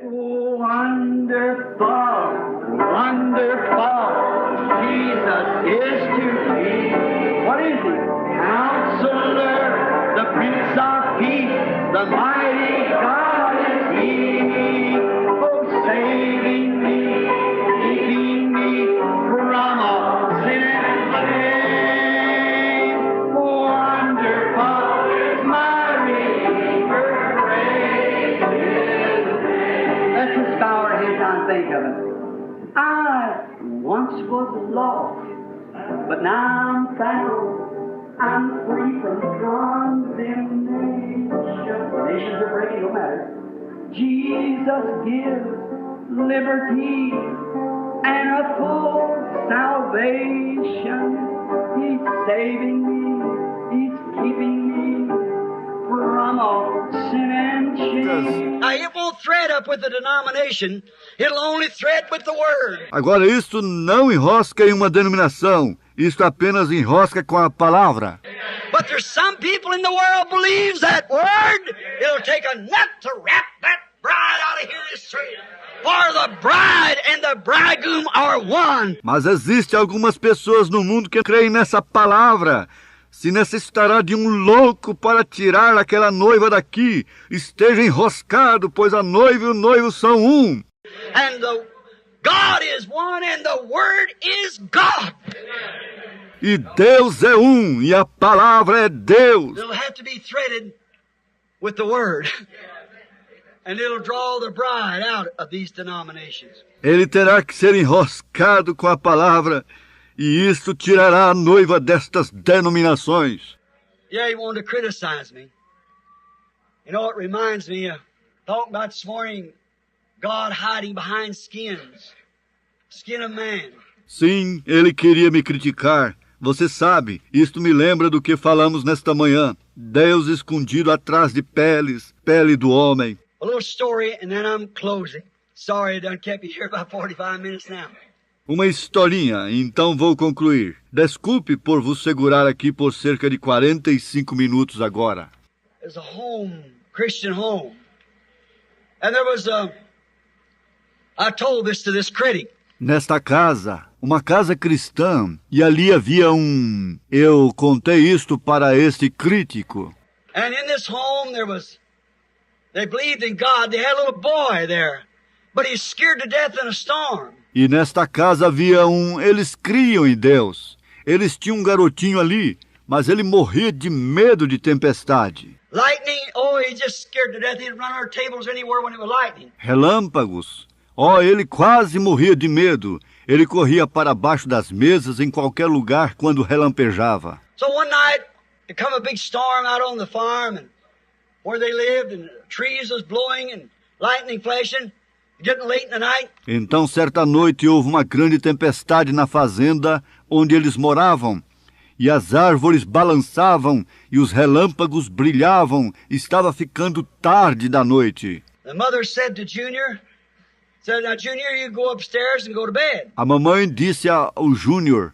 Wonderful, wonderful, Jesus is to me. What is he? Counselor, the Prince of Peace, the mighty God is he. Oh, saving me, keeping me from all sin and shame. Wonderful is my Redeemer, praise his name. Let's just bow our heads and think of it. I once was lost, but now I'm found. I'm free from condemnation. Nations are breaking, no matter. Jesus gives liberty and a full salvation. He's saving me. He's keeping me from all sin and shame. Now, it won't thread up with the denomination. It'll only thread with the Word. Agora, isto não enrosca em uma denominação. Isto apenas enrosca com a palavra. But there's some people in the world believes that word. It'll take a nut to wrap that bride out of here this tree. For the bride and the bridegroom are one. Mas existe algumas pessoas no mundo que creem nessa palavra. Se necessitará de um louco para tirar aquela noiva daqui. Esteja enroscado, pois a noiva e o noivo são um. And the God is one and the word is God. E Deus é um, e a palavra é Deus. It'll have to be threaded with the word. And it'll draw the bride out of these denominations. Ele terá que ser enroscado com a palavra, e isto tirará a noiva destas denominações. Yeah, he wanted to criticize me. You know, it reminds me of talking about this morning, God hiding behind skins. Skin of man. Sim, ele queria me criticar. Você sabe, isto me lembra do que falamos nesta manhã. Deus escondido atrás de peles, pele do homem. A little story and then I'm closing. Sorry, I done kept you here about 45 minutes now. Uma historinha, então vou concluir. Desculpe por vos segurar aqui por cerca de 45 minutos agora. There's a home, Christian home. And there was I told this to this critic. Nesta casa, uma casa cristã, e ali havia Eu contei isto para este crítico. And in this home they believed in God. They had a little boy there, but he's scared to death in a storm. E nesta casa havia Eles criam em Deus. Eles tinham um garotinho ali, mas ele morria de medo de tempestade. Lightning, he's just scared to death. He'd run our tables anywhere when it was lightning. Relâmpagos. Ele quase morria de medo. Ele corria para baixo das mesas em qualquer lugar quando relampejava. So one night, there come a big storm out on the farm and where they lived, and trees was blowing and lightning flashing, getting late in the night. Então, certa noite, houve uma grande tempestade na fazenda onde eles moravam, e as árvores balançavam e os relâmpagos brilhavam. Estava ficando tarde da noite. The mother said to Junior, "Now, Junior, you go upstairs and go to bed." A mamãe disse ao Júnior,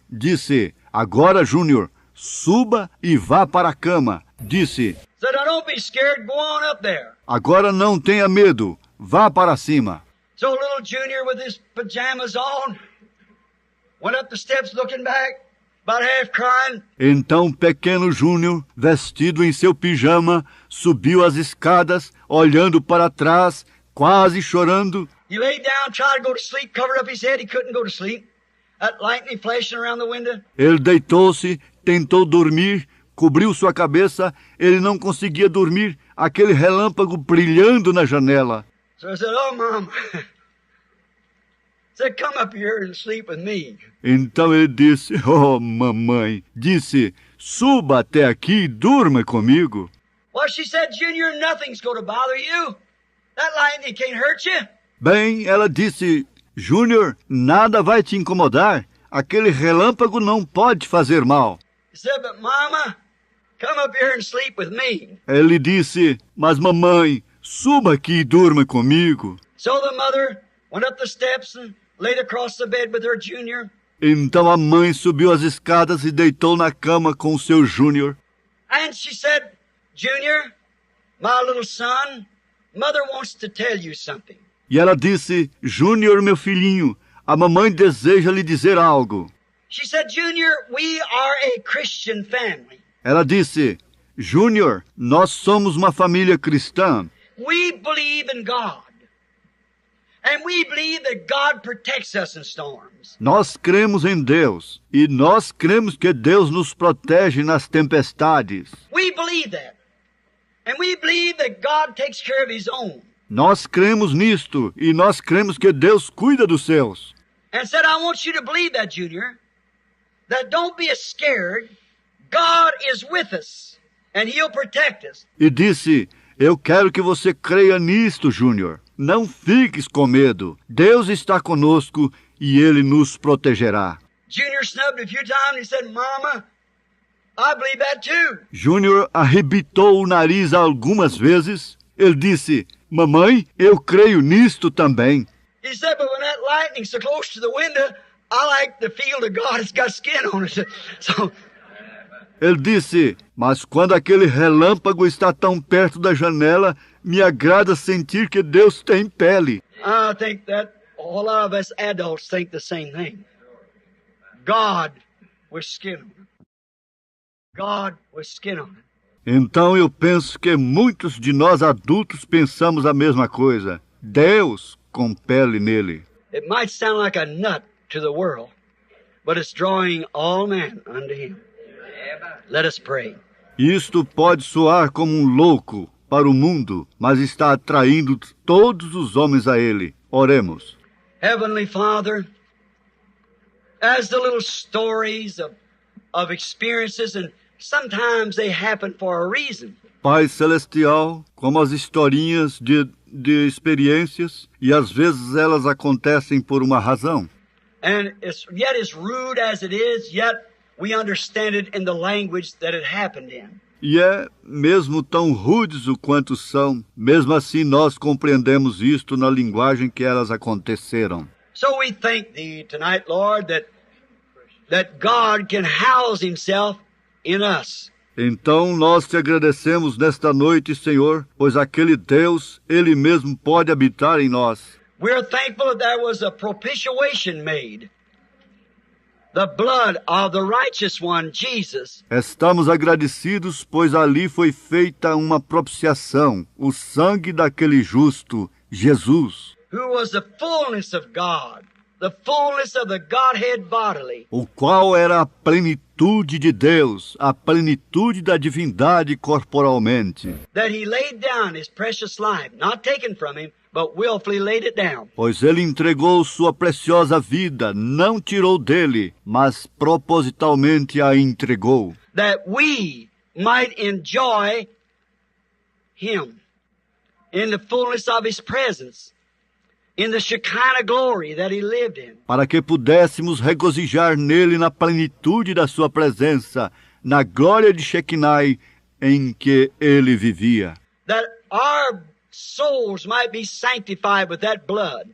agora, Júnior, suba e vá para a cama. Said, "Now, don't be scared, go on up there." Agora não tenha medo, vá para cima. So little Junior with his pajamas on went up the steps looking back, about half crying. Então pequeno Júnior, vestido em seu pijama, subiu as escadas, olhando para trás, quase chorando. He laid down, tried to go to sleep, covered up his head. He couldn't go to sleep. That lightning flashing around the window. Ele deitou-se, tentou dormir, cobriu sua cabeça. Ele não conseguia dormir. Aquele relâmpago brilhando na janela. So I said, "Oh, Mom." Said, "Come up here and sleep with me." Então ele disse, mamãe, suba até aqui e durma comigo. Well, she said, "Junior, nothing's going to bother you. That lightning can't hurt you." Bem, ela disse, Júnior, nada vai te incomodar. Aquele relâmpago não pode fazer mal. He said, "But Mama, come up here and sleep with me." Ele disse, mas mamãe, suba aqui e durma comigo. So the mother went up the steps and laid across the bed with her Junior. Então a mãe subiu as escadas e deitou na cama com o seu Júnior. And she said, "Junior, my little son, Mother wants to tell you something." E ela disse: Júnior, meu filhinho, a mamãe deseja lhe dizer algo. She said, Junior, we are a Christian family. Ela disse: Júnior, nós somos uma família cristã. We believe in God. And we believe that God protects us in storms. Nós cremos em Deus e nós cremos que Deus nos protege nas tempestades. We believe that. And we believe that God takes care of His own. Nós cremos nisto e nós cremos que Deus cuida dos seus. And said, I want you to believe that, Junior. That don't be scared. God is with us. And He'll protect us. E disse: eu quero que você creia nisto, Júnior. Não fiques com medo. Deus está conosco e Ele nos protegerá. Junior snubbed a few times and he said, Mama, I believe that too. Júnior arrebitou o nariz algumas vezes. Ele disse: mamãe, eu creio nisto também. He said, but when that lightning's so close to the window, I like the feel that God has got skin on it. So, ele disse: mas quando aquele relâmpago está tão perto da janela, me agrada sentir que Deus tem pele. I think that a lot of us adults think the same thing. God with skin on it. God with skin on it. Então eu penso que muitos de nós adultos pensamos a mesma coisa. Deus com pele nele. It might sound like a nut to the world, but it's drawing all men unto Him. Let us pray. Isto pode soar como um louco para o mundo, mas está atraindo todos os homens a Ele. Oremos. Heavenly Father, as the little stories of experiences, and sometimes they happen for a reason. Pai Celestial, como as historinhas de experiências, e às vezes elas acontecem por uma razão. And yet as rude as it is, yet we understand it in the language that it happened in. E mesmo tão rudes o quanto são, mesmo assim nós compreendemos isto na linguagem que elas aconteceram. So we thank Thee tonight, Lord, that God can house Himself in us. Então nós te agradecemos nesta noite, Senhor, pois aquele Deus, Ele mesmo pode habitar em nós. We're thankful that there was a propitiation made. The blood of the righteous one, Jesus. Estamos agradecidos, pois ali foi feita uma propiciação, o sangue daquele justo, Jesus. Who was the fullness of God, the fullness of the Godhead bodily. O qual era a plenitude de Deus, a plenitude da divindade corporalmente. That He laid down His precious life, not taken from Him, but willfully laid it down. Pois Ele entregou sua preciosa vida, não tirou dele, mas propositalmente a entregou. That we might enjoy Him in the fullness of His presence, in the Shekinah glory that He lived in. Para que pudéssemos regozijar nele na plenitude da sua presença, na glória de Shekinah em que ele vivia. That our souls might be sanctified with that blood,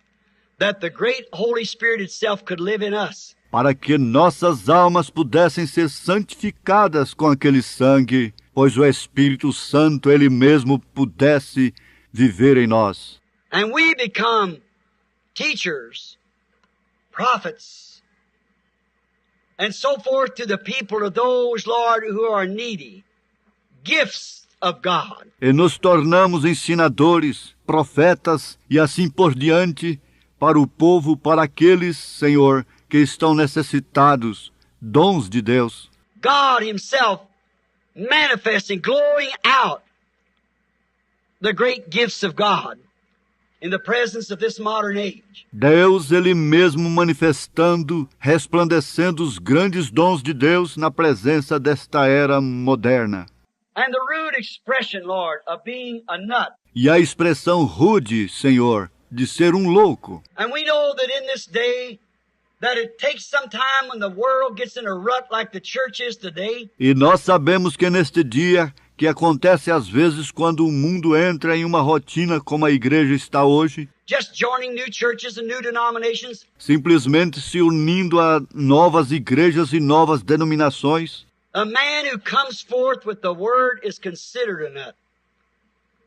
that the great Holy Spirit itself could live in us. Para que nossas almas pudessem ser santificadas com aquele sangue, pois o Espírito Santo, Ele mesmo, pudesse viver em nós. And we become teachers, prophets, and so forth to the people of those, Lord, who are needy. Gifts of God. E nos tornamos ensinadores, profetas e assim por diante para o povo, para aqueles, Senhor, que estão necessitados, dons de Deus. God Himself manifesting, glowing out the great gifts of God in the presence of this modern age. Deus, Ele mesmo manifestando, resplandecendo os grandes dons de Deus na presença desta era moderna. And the rude expression, Lord, of being a nut. E a expressão rude, Senhor, de ser um louco. And we know that in this day that it takes some time when the world gets in a rut like the church is today. E nós sabemos que neste dia, que acontece às vezes quando o mundo entra em uma rotina como a igreja está hoje, Just joining new churches and new denominations. simplesmente se unindo a novas igrejas e novas denominações. A man who comes forth with the word is considered a nut.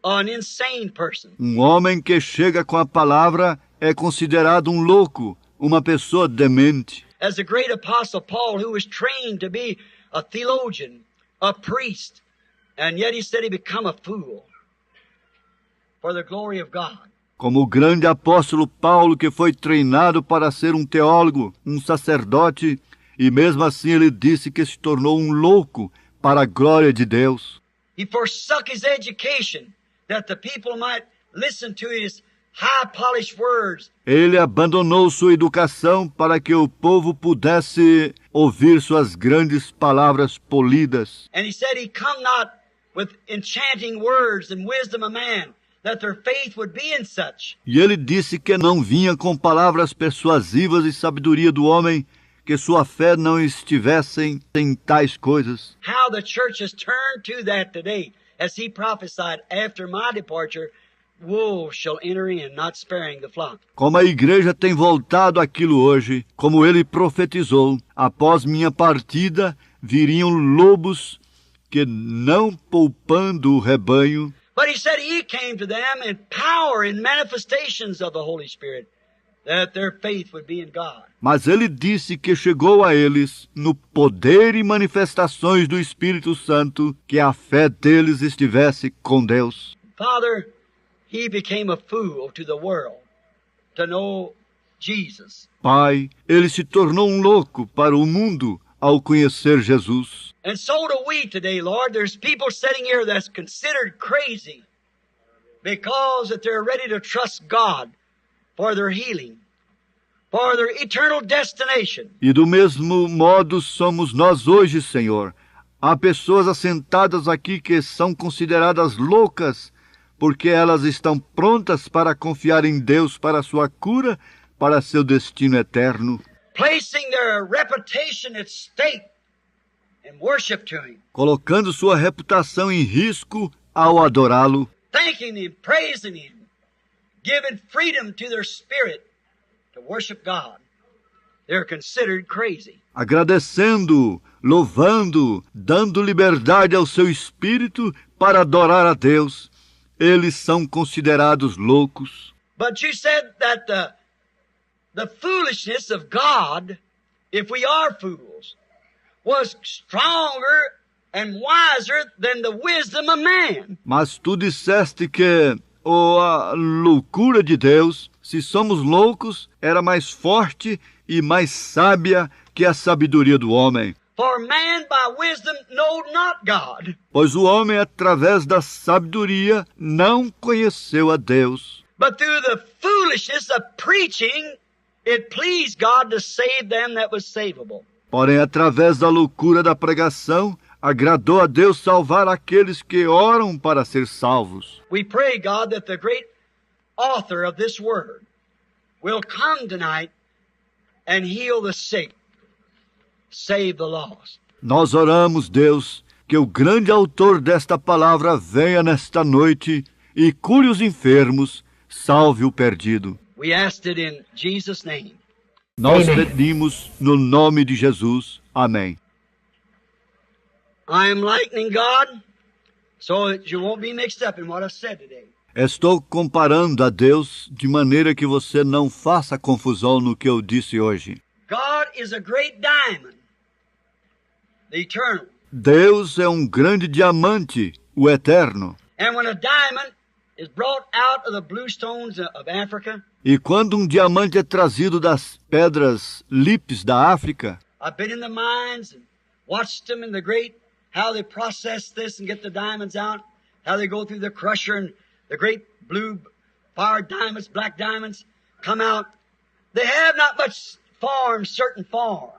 an insane person. Um homem que chega com a palavra é considerado um louco, uma pessoa demente. As the great apostle Paul, who was trained to be a theologian, a priest, and yet he said he become a fool for the glory of God. Como o grande apóstolo Paulo, que foi treinado para ser um teólogo, um sacerdote, e mesmo assim ele disse que se tornou um louco para a glória de Deus. He forsook his education that the people might listen to his high-polished words. Ele abandonou sua educação para que o povo pudesse ouvir suas grandes palavras polidas. And he said he come not with enchanting words and wisdom of man, that their faith would be in such. E ele disse que não vinha com palavras persuasivas e sabedoria do homem, que sua fé não estivesse em tais coisas. How the church has turned to that today, as he prophesied, after my departure, wolves shall enter in, not sparing the flock. Como a igreja tem voltado àquilo hoje, como ele profetizou, após minha partida viriam lobos que não poupando o rebanho. But he said he came to them in power and manifestations of the Holy Spirit, that their faith would be in God. Mas ele disse que chegou a eles no poder e manifestações do Espírito Santo, que a fé deles estivesse com Deus. Father, he became a fool to the world to know Jesus. Pai, ele se tornou um louco para o mundo ao conhecer Jesus. And so do we today, Lord. There's people sitting here that's considered crazy because that they're ready to trust God for their healing, for their eternal destination. E do mesmo modo somos nós hoje, Senhor. Há pessoas assentadas aqui que são consideradas loucas porque elas estão prontas para confiar em Deus para a sua cura, para seu destino eterno. Placing their reputation at stake in worship to Him. Colocando sua reputação em risco ao adorá-lo. Thanking Him, praising Him, giving freedom to their spirit to worship God. They're considered crazy. Agradecendo, louvando, dando liberdade ao seu espírito para adorar a Deus. Eles são considerados loucos. But you said that the foolishness of God, if we are fools, was stronger and wiser than the wisdom of man. Mas tu disseste que a loucura de Deus, se somos loucos, era mais forte e mais sábia que a sabedoria do homem. For man by wisdom knowed not God. Pois o homem, através da sabedoria, não conheceu a Deus. But through the foolishness of preaching, it pleased God to save them that was savable. Porém, através da loucura da pregação, agradou a Deus salvar aqueles que oram para ser salvos. We pray, God, that the great author of this word will come tonight and heal the sick, save the lost. Nós oramos, Deus, que o grande autor desta palavra venha nesta noite e cure os enfermos, salve o perdido. We asked it in Jesus' name. Nós pedimos no nome de Jesus. Amém. I am likening God so that you won't be mixed up in what I've said today. Estou comparando a Deus de maneira que você não faça confusão no que eu disse hoje. God is a great diamond, the eternal. Deus é um grande diamante, o eterno. And when a diamond is brought out of the blue stones of Africa, E quando um diamante é trazido das pedras lípis da África, I've been in the mines and watched them in the great, how they process this and get the diamonds out, how they go through the crusher and the great blue fire diamonds, black diamonds come out. They have not much form, certain form.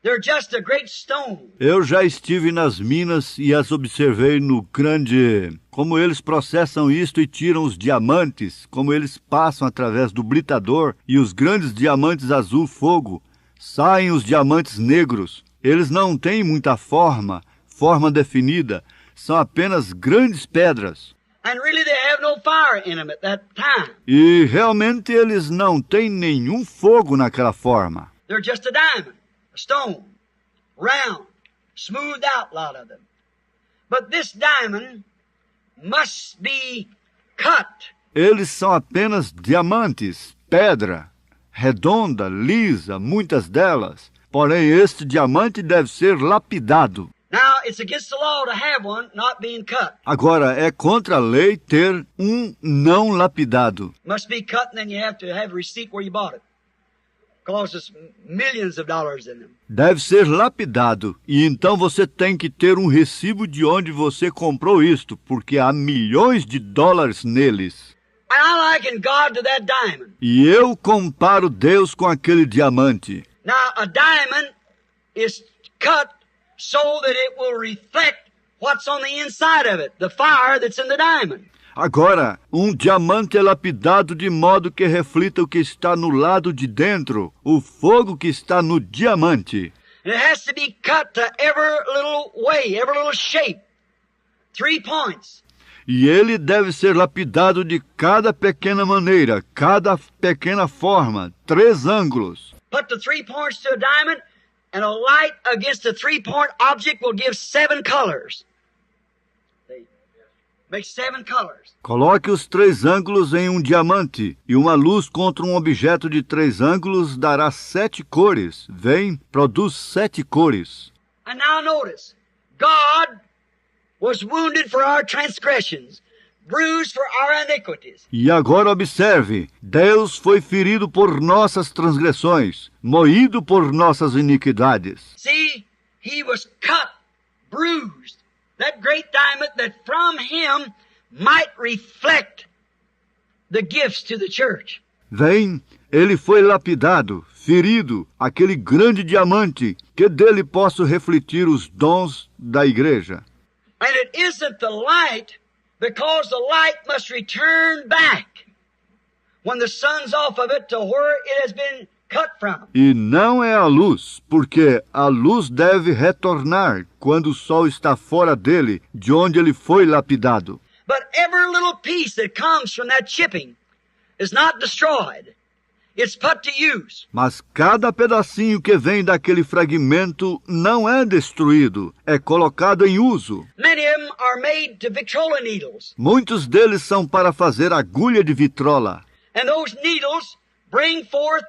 They're just a great stone. eu já estive nas minas e as observei no grande... Como eles processam isto e tiram os diamantes, como eles passam através do britador e os grandes diamantes azul fogo, saem os diamantes negros. Eles não têm muita forma definida, são apenas grandes pedras. And really they have no fire in them at that time. E realmente eles não têm nenhum fogo naquela forma. They're just a diamond, a stone, round, smoothed out, a lot of them. But this diamond must be cut. Eles são apenas diamantes, pedra, redonda, lisa, muitas delas. Porém, este diamante deve ser lapidado. Now, it's against the law to have one not being cut. Agora, é contra a lei ter um não lapidado. Must be cut, and then you have to have a receipt where you bought it. Because there's millions of dollars in them. Deve ser lapidado, e então você tem que ter um recibo de onde você comprou isto, porque há milhões de dólares neles. And I liken God to that diamond. E eu comparo Deus com aquele diamante. Now, a diamond is cut so that it will reflect what's on the inside of it, the fire that's in the diamond. Agora, um diamante é lapidado de modo que reflita o que está no lado de dentro, o fogo que está no diamante. And it has to be cut to every little way, every little shape. 3 points. E ele deve ser lapidado de cada pequena maneira, cada pequena forma, 3 ângulos. Put the 3 points to a diamond, and a light against a 3-point object will give 7 colors. Make 7 colors. Coloque os 3 ângulos em um diamante, e uma luz contra um objeto de 3 ângulos dará 7 cores. Vem, produz 7 cores. And now notice, God was wounded for our transgressions, bruised for our iniquities. E agora observe, Deus foi ferido por nossas transgressões, moído por nossas iniquidades. See, he was cut, bruised, that great diamond that from him might reflect the gifts to the church. Vem, ele foi lapidado, ferido, aquele grande diamante, que dele posso refletir os dons da igreja. And it isn't the light, because the light must return back when the sun's off of it to where it has been cut from. E não é a luz, porque a luz deve retornar quando o sol está fora dele, de onde ele foi lapidado. But every little piece that comes from that chipping is not destroyed. It's put to use. Mas cada pedacinho que vem daquele fragmento não é destruído, é colocado em uso. Many of them are made to Victrola needles. Muitos deles são para fazer agulha de vitrola. And those needles bring forth,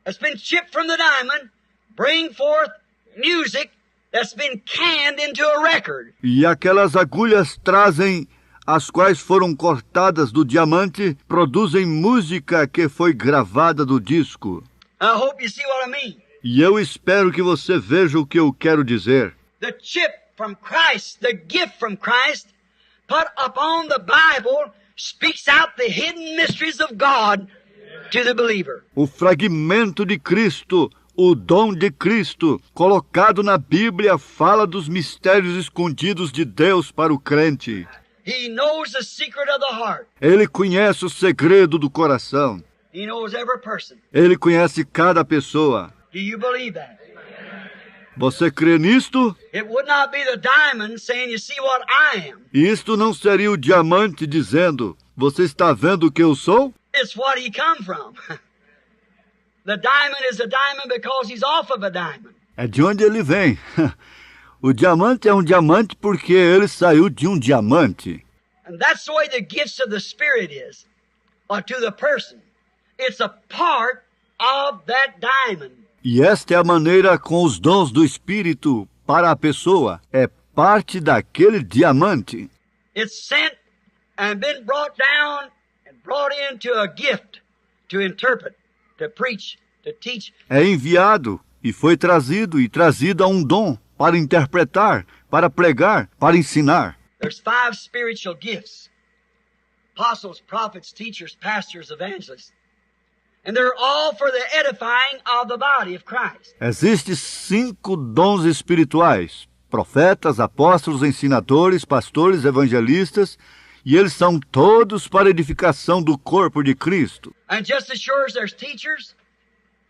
that's been chipped from the diamond, bring forth music that's been canned into a record. E aquelas agulhas trazem, as quais foram cortadas do diamante, produzem música que foi gravada do disco. I hope you see what I mean. E eu espero que você veja o que eu quero dizer. The chip from Christ, the gift from Christ, put upon the Bible, speaks out the hidden mysteries of God to the believer. O fragmento de Cristo, o dom de Cristo, colocado na Bíblia, fala dos mistérios escondidos de Deus para o crente. He knows the secret of the heart. Ele conhece o segredo do coração. He knows every person. Ele conhece cada pessoa. Do you believe that? Você crê nisto? It would not be the diamond saying, you see what I am. Isto não seria o diamante dizendo, você está vendo o que eu sou? It's what he come from. The diamond is a diamond because he's off of a diamond. É de onde ele vem. O diamante é um diamante porque ele saiu de um diamante. And that's the way the gifts of the Spirit is, or to the person. It's a part of that diamond. E esta é a maneira com os dons do Espírito para a pessoa. É parte daquele diamante. It's sent and been brought down and brought into a gift to interpret, to preach, to teach. É enviado e foi trazido a um dom para interpretar, para pregar, para ensinar. There's 5 spiritual gifts: apostles, prophets, teachers, pastors, evangelists. And they're all for the edifying of the body of Christ. Existem 5 dons espirituais: profetas, apóstolos, ensinadores, pastores, evangelistas, e eles são todos para a edificação do corpo de Cristo. And just as sure as there's teachers,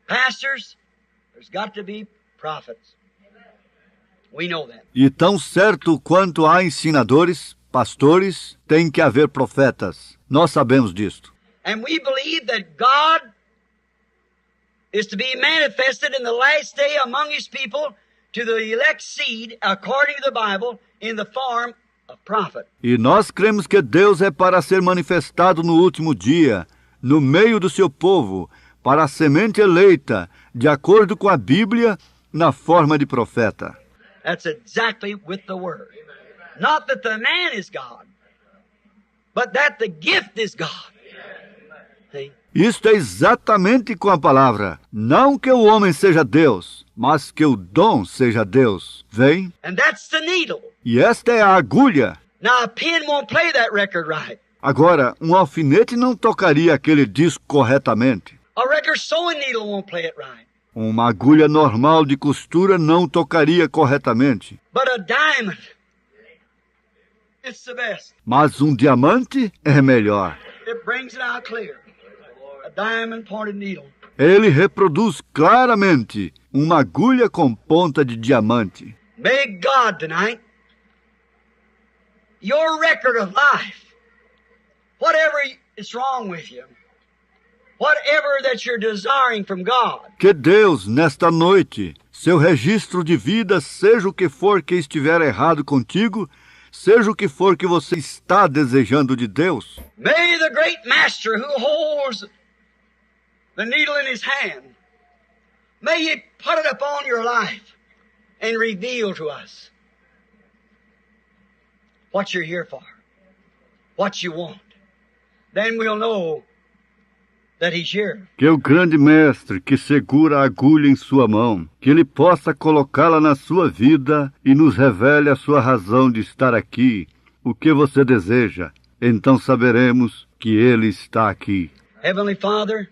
pastors, there's got to be prophets. We know that. E tão certo quanto há ensinadores, pastores, tem que haver profetas. Nós sabemos disto. And we believe that God is to be manifested in the last day among His people to the elect seed, according to the Bible, in the form a prophet. E nós cremos que Deus é para ser manifestado no último dia, no meio do seu povo, para a semente eleita, de acordo com a Bíblia, na forma de profeta. That's exactly with the Word. Not that the man is God, but that the gift is God. See? Isto é exatamente com a palavra. Não que o homem seja Deus, mas que o dom seja Deus. Vem? And that's the needle. E esta é a agulha. Now a pen won't play that record right. Agora, um alfinete não tocaria aquele disco corretamente. A regular sewing needle won't play it right. Uma agulha normal de costura não tocaria corretamente. But a diamond, it's the best. Mas um diamante é melhor. It brings it out clear. A diamond pointed needle. Ele reproduz claramente uma agulha com ponta de diamante. May God tonight, your record of life, whatever is wrong with you, whatever that you're desiring from God, Que Deus, nesta noite, seu registro de vida, seja o que for que estiver errado contigo, seja o que for que você está desejando de Deus, may the great master who holds the needle in his hand, may he put it upon your life and reveal to us what you're here for, what you want. Then we'll know that he's here. que o grande mestre que segura a agulha em sua mão, que ele possa colocá-la na sua vida e nos revele a sua razão de estar aqui, o que você deseja. Então saberemos que ele está aqui. Heavenly Father,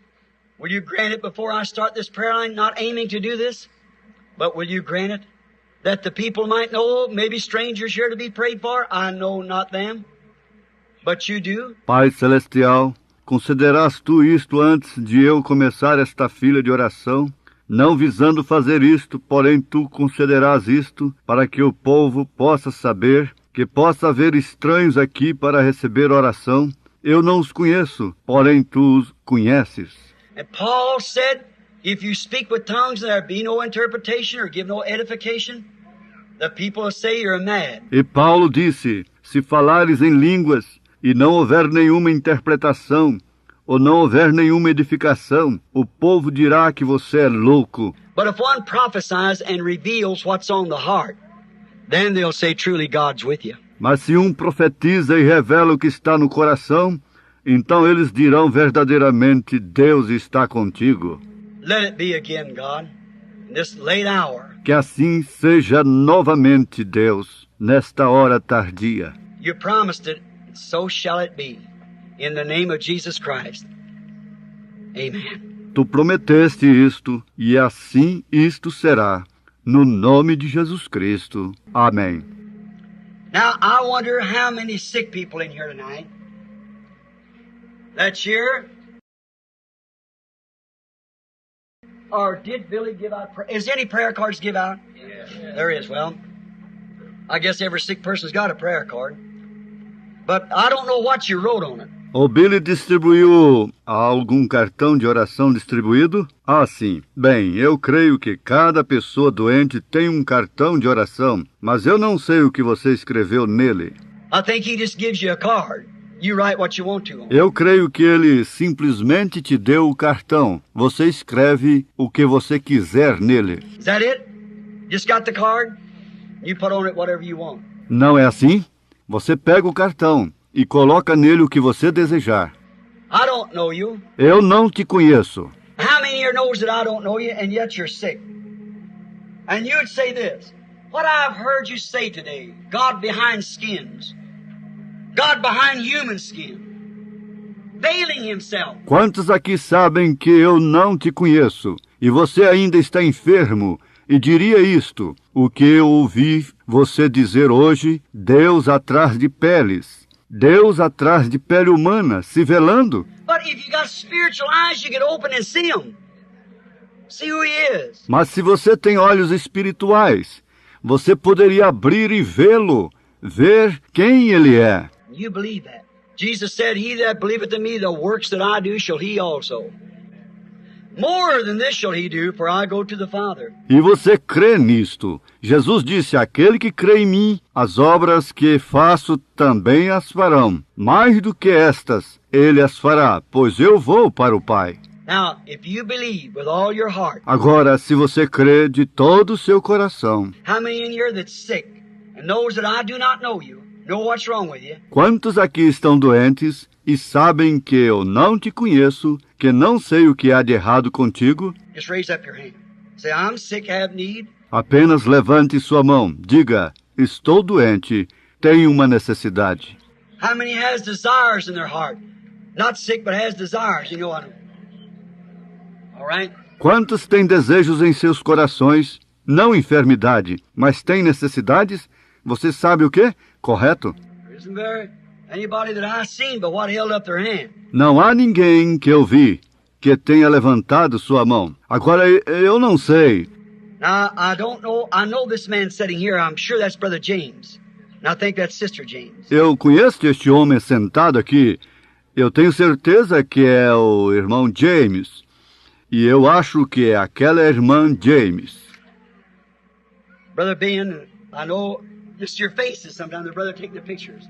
will you grant it before I start this prayer line, not aiming to do this, but will you grant it that the people might know, maybe strangers here to be prayed for? I know not them, but you do. Pai Celestial, concederás tu isto antes de eu começar esta fila de oração, não visando fazer isto, porém tu concederás isto para que o povo possa saber, que possa haver estranhos aqui para receber oração. Eu não os conheço, porém tu os conheces. And Paul said, if you speak with tongues and there be no interpretation or give no edification, the people will say you're mad. E Paulo disse, se falares em línguas e não houver nenhuma interpretação, ou não houver nenhuma edificação, o povo dirá que você é louco. But if one prophesies and reveals what's on the heart, then they'll say truly God's with you. Mas se um profetiza e revela o que está no coração, então eles dirão verdadeiramente, Deus está contigo. Let it be again, God, in this late hour. Que assim seja novamente, Deus, nesta hora tardia. You promised it, and so shall it be. In the name of Jesus Christ. Amen. Tu prometeste isto, e assim isto será. No nome de Jesus Cristo. Amém. Now, I wonder how many sick people in here tonight that's here. Or did Billy give out prayer? Is any prayer cards give out? Yes. There is. Well, I guess every sick person's got a prayer card. But I don't know what you wrote on it. O Billy distribuiu algum cartão de oração distribuído? Ah, sim. Bem, eu creio que cada pessoa doente tem um cartão de oração, mas eu não sei o que você escreveu nele. I think he just gives you a card. You write what you want to on it. Eu creio que ele simplesmente te deu o cartão. Você escreve o que você quiser nele. Is that it? Just got the card? You put on it whatever you want. Não é assim? Você pega o cartão e coloca nele o que você desejar. I don't know you. Eu não te conheço. How many here knows that I don't know you and yet you're sick? And you'd say this, what I've heard you say today, God behind skins, God behind human skin, veiling himself. Quantos aqui sabem que eu não te conheço e você ainda está enfermo e diria isto, o que eu ouvi você dizer hoje, Deus atrás de peles. Deus atrás de pele humana, se velando. But if you got spiritual eyes, you can open and see him. See who he is. Mas se você tem olhos espirituais, você poderia abrir e vê-lo, ver quem ele é. You believe that. Jesus said, he that believeth in me, the works that I do shall he also. More than this shall he do, for I go to the Father. E você crê nisto? Jesus disse: aquele que crê em mim, as obras que faço também as farão. Mais do que estas, ele as fará, pois eu vou para o Pai. Now, if you believe with all your heart, Agora, se você crê de todo o seu coração, how many in here that's sick and knows that I do not know you, know what's wrong with you? quantos aqui estão doentes e sabem que eu não te conheço, que não sei o que há de errado contigo? Just raise up your hand. Say, I'm sick, I have need. Apenas levante sua mão. Diga: estou doente, tenho uma necessidade. How many has desires in their heart? Not sick, but has desires. You know what? All right? Quantos têm desejos em seus corações? Não enfermidade, mas têm necessidades? Você sabe o quê? Correto? Isn't there anybody that I seen but what held up their hand? Não há ninguém que eu vi que tenha levantado sua mão. Agora, eu não sei. Now, I don't know. I know this man sitting here. I'm sure that's Brother James. And I think that's Sister James. Eu conheço este homem sentado aqui. Eu tenho certeza que é o irmão James. E eu acho que é aquela irmã James. Brother Ben, I know just your faces sometimes. The brother take the pictures.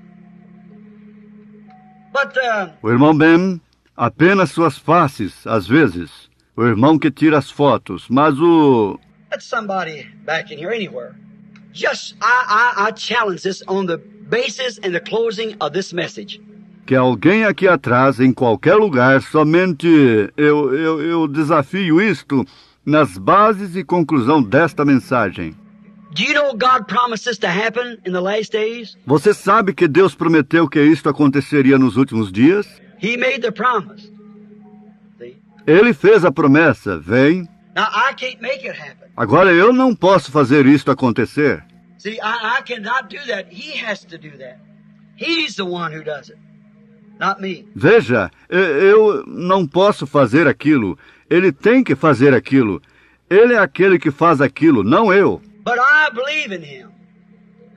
But, O irmão Ben, apenas suas faces, às vezes. O irmão que tira as fotos. Mas that's somebody back in here anywhere. Just, I challenge this on the basis and the closing of this message. que alguém aqui atrás, em qualquer lugar, somente eu desafio isto nas bases e conclusão desta mensagem. Do you know God promised this to happen in the last days? Você sabe que Deus prometeu que isto aconteceria nos últimos dias? He made the promise. See? Ele fez a promessa, vem. Now, I can't make it happen. Agora eu não posso fazer isto acontecer. See, I cannot do that. He has to do that. He's the one who does it, not me. Veja, eu não posso fazer aquilo. Ele tem que fazer aquilo. Ele é aquele que faz aquilo, não eu. But I believe in him.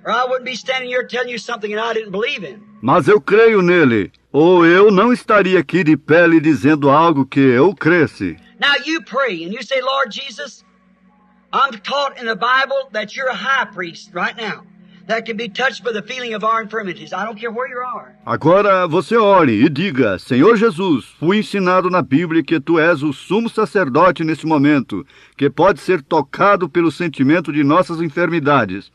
Or I wouldn't be standing here telling you something that I didn't believe in. Mas eu creio nele. Ou eu não estaria aqui de pé lhe dizendo algo que eu cresce. Now you pray and you say, Lord Jesus, I'm taught in the Bible that you're a high priest right now that can be touched by the feeling of our infirmities. I don't care where you are. Agora você ore e diga: Senhor Jesus, fui ensinado na Bíblia que tu és o sumo sacerdote nesse momento, que pode ser tocado pelo sentimento de nossas enfermidades.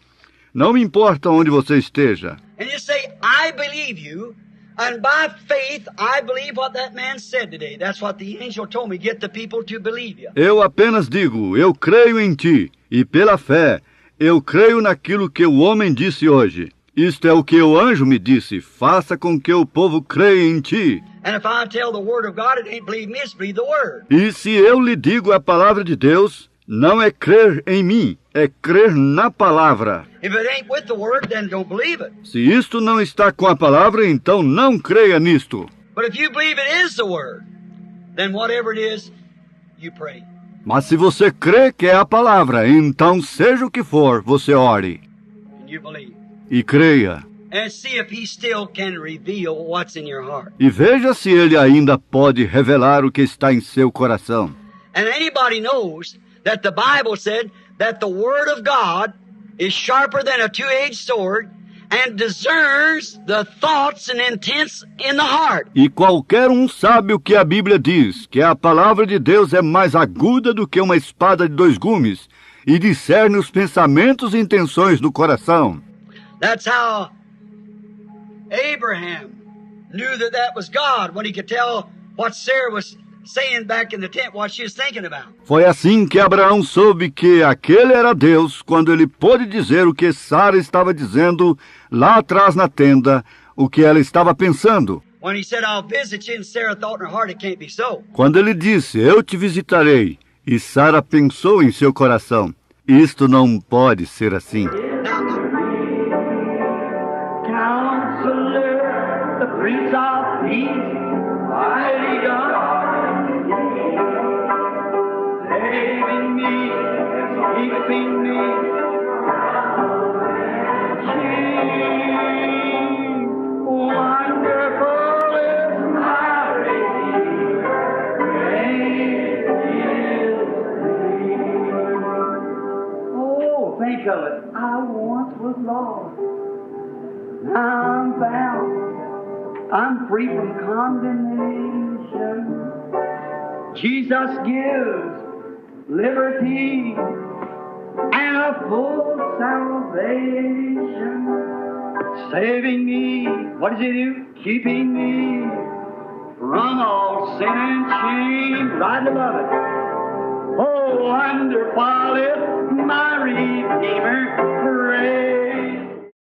Não me importa onde você esteja. And you say, I believe you, and by faith I believe what that man said today. That's what the angel told me, get the people to believe you. Eu apenas digo: eu creio em ti, e pela fé, eu creio naquilo que o homem disse hoje. Isto é o que o anjo me disse: faça com que o povo creia em ti. And if I tell the word of God, it ain't believe me, it's believe the word. E se eu lhe digo a palavra de Deus, não é crer em mim, é crer na palavra. If it ain't with the word, then don't believe it. Se isto não está com a palavra, então não creia nisto. But if you believe it is the word, then whatever it is, you pray. Mas se você crê que é a palavra, então seja o que for, você ore And you believe. e creia. And see if he still can reveal what's in your heart. E veja se ele ainda pode revelar o que está em seu coração. And anybody knows that the Bible said that the Word of God is sharper than a two-edged sword and discerns the thoughts and intents in the heart. E qualquer um sabe o que a Bíblia diz, que a palavra de Deus é mais aguda do que uma espada de dois gumes e discerne os pensamentos e intenções do coração. That's how Abraham knew that that was God when he could tell what Sarah was saying back in the tent, what she was thinking about. Foi assim que Abraão soube que aquele era Deus, quando ele pôde dizer o que Sara estava dizendo lá atrás na tenda, o que ela estava pensando. When he said, I'll visit you, and Sarah thought in her heart, it can't be so. Quando ele disse: eu te visitarei, e Sara pensou em seu coração: isto não pode ser assim. Counselor, the Prince of Peace, mighty God, saving me, keeping me, King, wonderful is my Redeemer, great think of it. I once was lost. Now I'm found. I'm free from condemnation. Jesus gives liberty and a full salvation. Saving me, what does He do? Keeping me from all sin and shame. Right above it. Oh, wonderful is my Redeemer, praise.